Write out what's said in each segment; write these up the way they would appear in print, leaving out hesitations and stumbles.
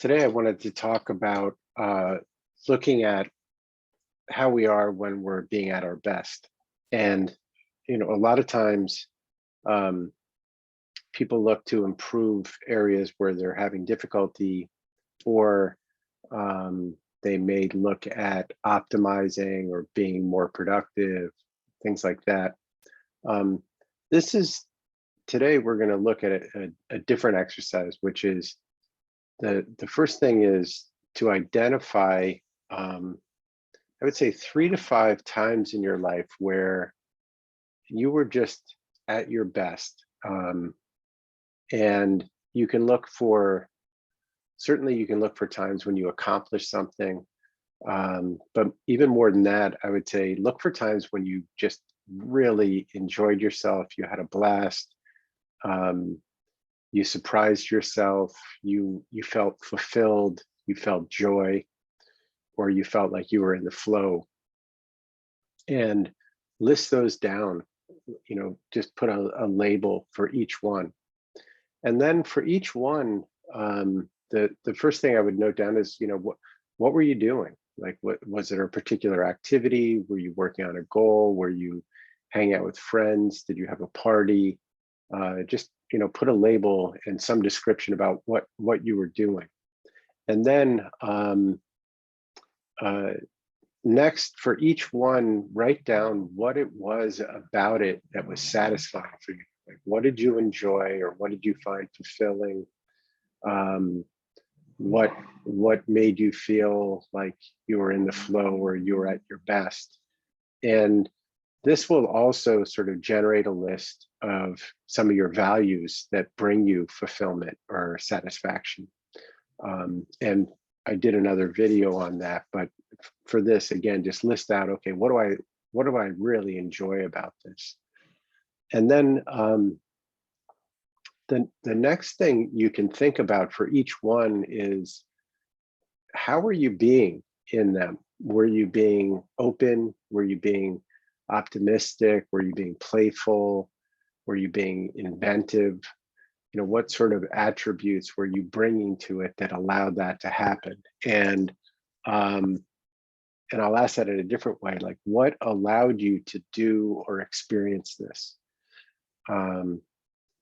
Today, I wanted to talk about looking at how we are when we're being at our best. And, a lot of times um, people look to improve areas where they're having difficulty, or they may look at optimizing or being more productive, things like that. Um, this is Today, we're going to look at a different exercise, which is the first thing is to identify, I would say 3 to 5 times in your life where you were just at your best. And you can look for, certainly you can look for times when you accomplish something. But even more than that, I would say look for times when you just really enjoyed yourself, you had a blast, um, you surprised yourself, you felt fulfilled, you felt joy, or you felt like you were in the flow. And list those down, just put a label for each one. And then for each one, the first thing I would note down is, what were you doing? Like, what was it, a particular activity? Were you working on a goal? Were you hanging out with friends? Did you have a party? Just, put a label and some description about what you were doing. And then next, for each one, write down what it was about it that was satisfying for you. Like, what did you enjoy, or what did you find fulfilling? What made you feel like you were in the flow or you were at your best? And this will also sort of generate a list of some of your values that bring you fulfillment or satisfaction. And I did another video on that, but for this, again, just list out, okay, what do I really enjoy about this? And then the next thing you can think about for each one is, how are you being in them? Were you being open? Were you being optimistic? Were you being playful? Were you being inventive? What sort of attributes were you bringing to it that allowed that to happen? And I'll ask that in a different way, like, what allowed you to do or experience this?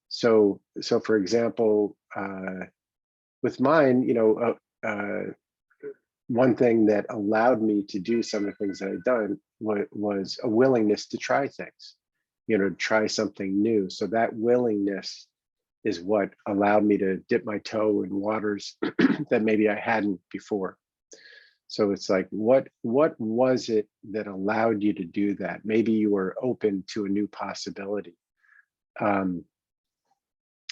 So for example, with mine, one thing that allowed me to do some of the things that I'd done was a willingness to try things, try something new. So that willingness is what allowed me to dip my toe in waters that maybe I hadn't before. So it's like, what was it that allowed you to do that? Maybe you were open to a new possibility.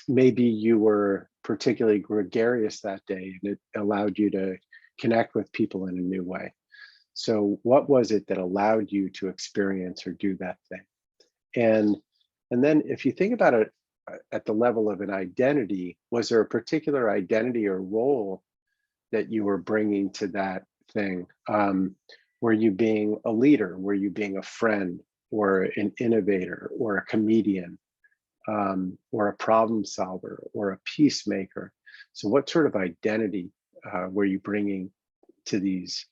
Maybe you were particularly gregarious that day, and it allowed you to connect with people in a new way. So what was it that allowed you to experience or do that thing? And then if you think about it at the level of an identity, was there a particular identity or role that you were bringing to that thing? Were you being a leader? Were you being a friend, or an innovator, or a comedian, or a problem solver, or a peacemaker? So what sort of identity were you bringing to these?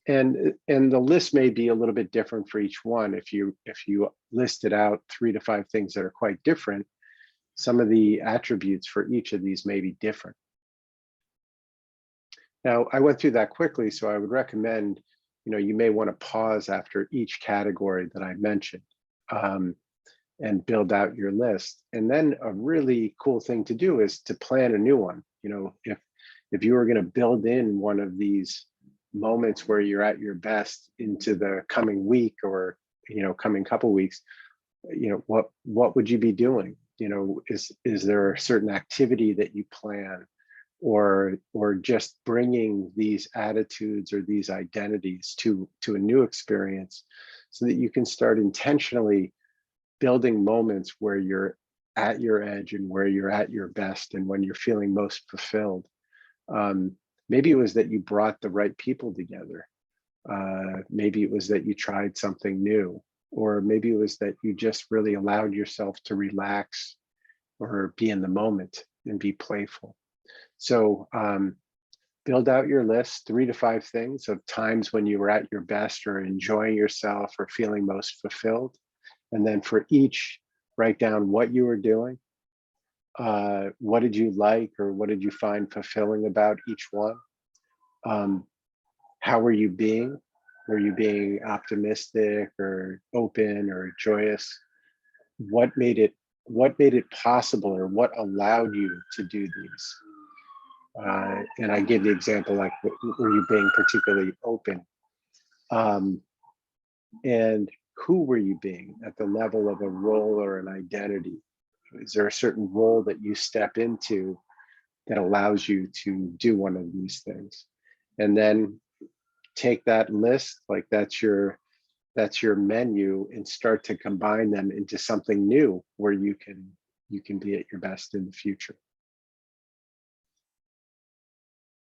And the list may be a little bit different for each one. If you listed out 3 to 5 things that are quite different, some of the attributes for each of these may be different. Now, I went through that quickly, so I would recommend, you may want to pause after each category that I mentioned, and build out your list. And then a really cool thing to do is to plan a new one. If you were going to build in one of these moments where you're at your best into the coming week, or coming couple weeks, what would you be doing? Is there a certain activity that you plan, or just bringing these attitudes or these identities to a new experience, so that you can start intentionally building moments where you're at your edge and where you're at your best and when you're feeling most fulfilled. Maybe it was that you brought the right people together. Maybe it was that you tried something new, or maybe it was that you just really allowed yourself to relax or be in the moment and be playful. So build out your list, 3 to 5 things of times when you were at your best or enjoying yourself or feeling most fulfilled. And then for each, write down what you were doing, what did you like or what did you find fulfilling about each one? How were you being? Were you being optimistic or open or joyous? What made it possible, or what allowed you to do these? And I give the example, like, were you being particularly open? And who were you being at the level of a role or an identity? Is there a certain role that you step into that allows you to do one of these things? And then take that list, like that's your menu, and start to combine them into something new where you can be at your best in the future.